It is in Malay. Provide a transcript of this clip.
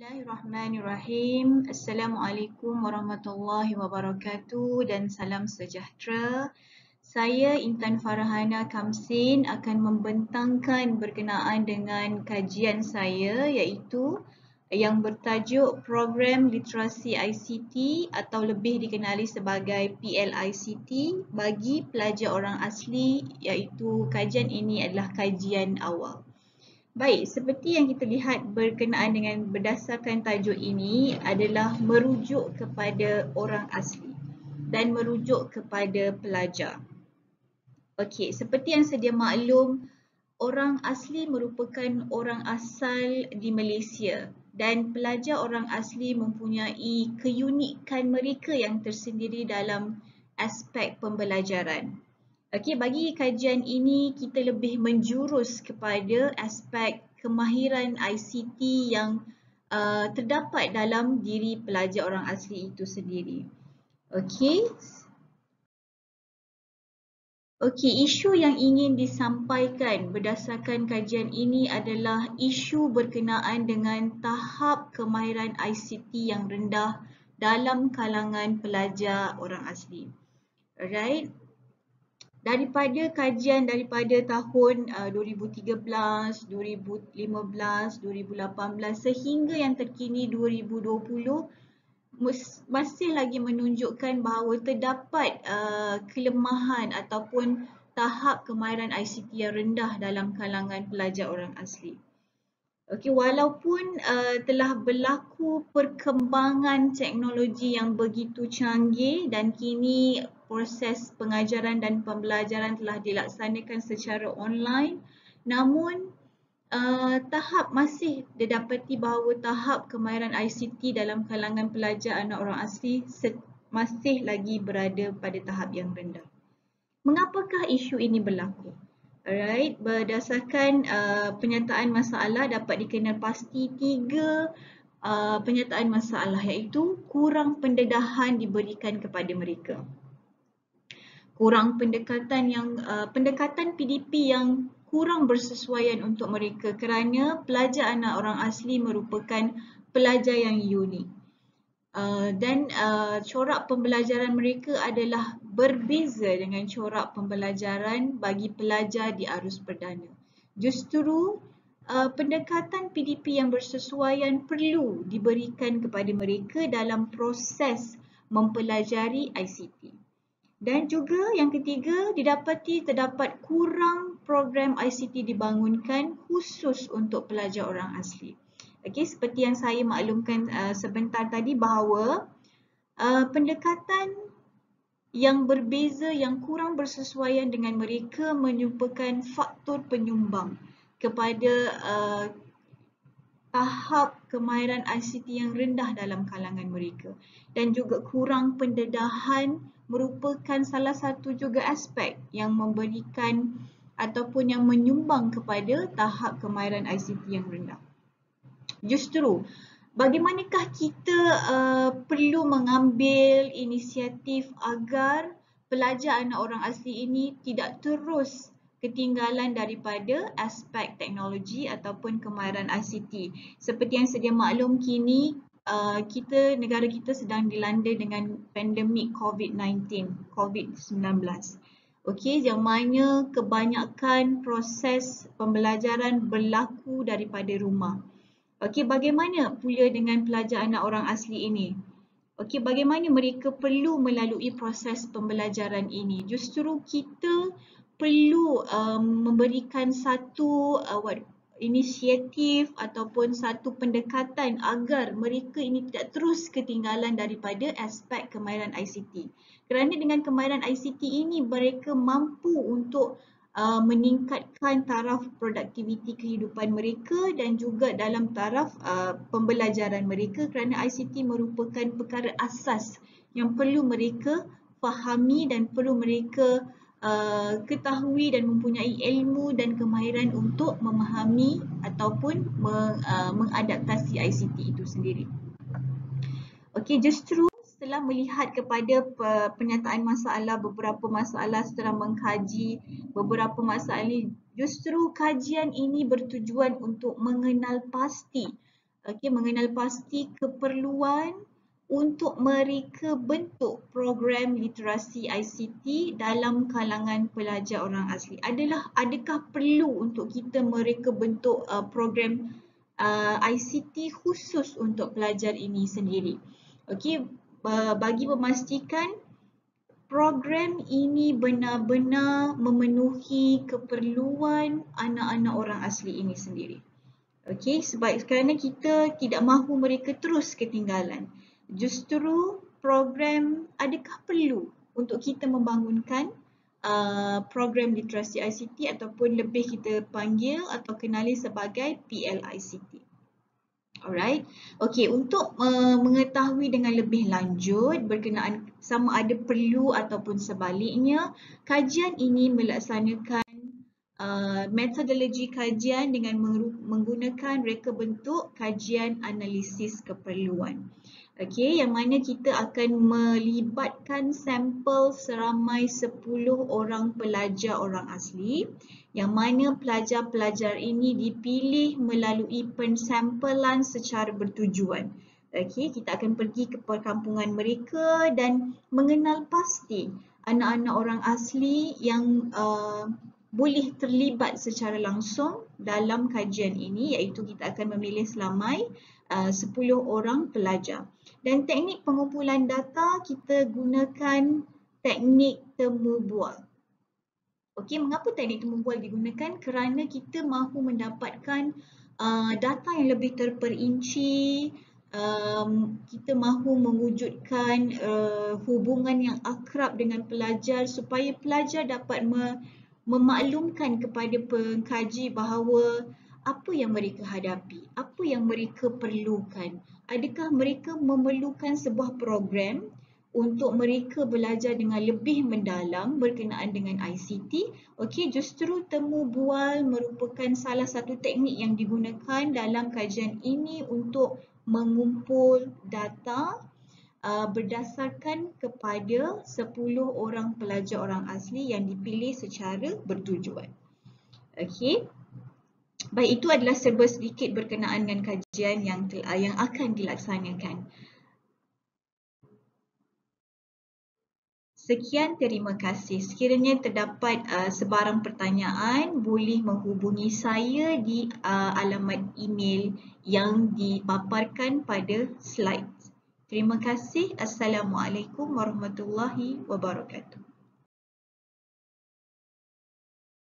Bismillahirrahmanirrahim. Assalamualaikum warahmatullahi wabarakatuh dan salam sejahtera. Saya Intan Farhana Kamsin akan membentangkan berkenaan dengan kajian saya iaitu yang bertajuk Program Literasi ICT atau lebih dikenali sebagai PLICT bagi pelajar orang asli, iaitu kajian ini adalah kajian awal. Baik, seperti yang kita lihat berkenaan dengan berdasarkan tajuk ini adalah merujuk kepada orang asli dan merujuk kepada pelajar. Okey, seperti yang sedia maklum, orang asli merupakan orang asal di Malaysia dan pelajar orang asli mempunyai keunikan mereka yang tersendiri dalam aspek pembelajaran. Okey, bagi kajian ini kita lebih menjurus kepada aspek kemahiran ICT yang terdapat dalam diri pelajar orang asli itu sendiri. Okey. Okey, isu yang ingin disampaikan berdasarkan kajian ini adalah isu berkenaan dengan tahap kemahiran ICT yang rendah dalam kalangan pelajar orang asli. Alright. Daripada kajian daripada tahun 2013, 2015, 2018 sehingga yang terkini 2020 masih lagi menunjukkan bahawa terdapat kelemahan ataupun tahap kemahiran ICT yang rendah dalam kalangan pelajar orang asli. Okey, walaupun telah berlaku perkembangan teknologi yang begitu canggih dan kini proses pengajaran dan pembelajaran telah dilaksanakan secara online, namun tahap masih didapati bahawa tahap kemahiran ICT dalam kalangan pelajar anak orang asli masih lagi berada pada tahap yang rendah. Mengapakah isu ini berlaku? Alright, berdasarkan penyataan masalah dapat dikenal pasti tiga penyataan masalah iaitu kurang pendedahan diberikan kepada mereka. Kurang pendekatan PDP yang kurang bersesuaian untuk mereka kerana pelajar anak orang asli merupakan pelajar yang unik. Dan corak pembelajaran mereka adalah berbeza dengan corak pembelajaran bagi pelajar di arus perdana. Justru pendekatan PDP yang bersesuaian perlu diberikan kepada mereka dalam proses mempelajari ICT. Dan juga yang ketiga, didapati terdapat kurang program ICT dibangunkan khusus untuk pelajar orang asli. Okey, seperti yang saya maklumkan sebentar tadi bahawa pendekatan yang berbeza yang kurang bersesuaian dengan mereka merupakan faktor penyumbang kepada tahap kemahiran ICT yang rendah dalam kalangan mereka. Dan juga kurang pendedahan merupakan salah satu juga aspek yang memberikan ataupun yang menyumbang kepada tahap kemahiran ICT yang rendah. Justru, bagaimanakah kita perlu mengambil inisiatif agar pelajar anak orang asli ini tidak terus ketinggalan daripada aspek teknologi ataupun kemahiran ICT. Seperti yang sedia maklum kini, negara kita sedang dilanda dengan pandemik COVID-19. Okey, yang mana kebanyakan proses pembelajaran berlaku daripada rumah. Okey, bagaimana pula dengan pelajar anak orang asli ini? Okey, bagaimana mereka perlu melalui proses pembelajaran ini? Justru kita perlu memberikan satu inisiatif ataupun satu pendekatan agar mereka ini tidak terus ketinggalan daripada aspek kemahiran ICT. Kerana dengan kemahiran ICT ini mereka mampu untuk meningkatkan taraf produktiviti kehidupan mereka dan juga dalam taraf pembelajaran mereka kerana ICT merupakan perkara asas yang perlu mereka fahami dan perlu mereka ketahui dan mempunyai ilmu dan kemahiran untuk memahami ataupun mengadaptasi ICT itu sendiri. Okey, justru setelah melihat kepada penyataan masalah, beberapa masalah setelah mengkaji beberapa masalah ini, justru kajian ini bertujuan untuk mengenal pasti mengenal pasti keperluan untuk mereka bentuk program literasi ICT dalam kalangan pelajar orang asli. Adakah perlu untuk mereka bentuk program ICT khusus untuk pelajar ini sendiri? Bagi memastikan program ini benar-benar memenuhi keperluan anak-anak orang asli ini sendiri. Sebab kerana kita tidak mahu mereka terus ketinggalan. Justru program adakah perlu untuk kita membangunkan program literasi ICT ataupun lebih kita panggil atau kenali sebagai PLICT. Alright. Untuk mengetahui dengan lebih lanjut berkenaan sama ada perlu ataupun sebaliknya, kajian ini melaksanakan metodologi kajian dengan menggunakan reka bentuk kajian analisis keperluan. Yang mana kita akan melibatkan sampel seramai 10 orang pelajar orang asli, yang mana pelajar-pelajar ini dipilih melalui pensampelan secara bertujuan. Kita akan pergi ke perkampungan mereka dan mengenal pasti anak-anak orang asli yang boleh terlibat secara langsung dalam kajian ini, iaitu kita akan memilih seramai 10 orang pelajar. Dan teknik pengumpulan data kita gunakan teknik temu bual. Mengapa teknik temu bual digunakan? Kerana kita mahu mendapatkan data yang lebih terperinci, kita mahu mewujudkan hubungan yang akrab dengan pelajar supaya pelajar dapat memaklumkan kepada pengkaji bahawa apa yang mereka hadapi, apa yang mereka perlukan. Adakah mereka memerlukan sebuah program untuk mereka belajar dengan lebih mendalam berkenaan dengan ICT? Justru temu bual merupakan salah satu teknik yang digunakan dalam kajian ini untuk mengumpul data berdasarkan kepada 10 orang pelajar orang asli yang dipilih secara bertujuan. Baik, itu adalah serba sedikit berkenaan dengan kajian yang akan dilaksanakan. Sekian, terima kasih. Sekiranya terdapat sebarang pertanyaan, boleh menghubungi saya di alamat email yang dipaparkan pada slide. Terima kasih. Assalamualaikum warahmatullahi wabarakatuh.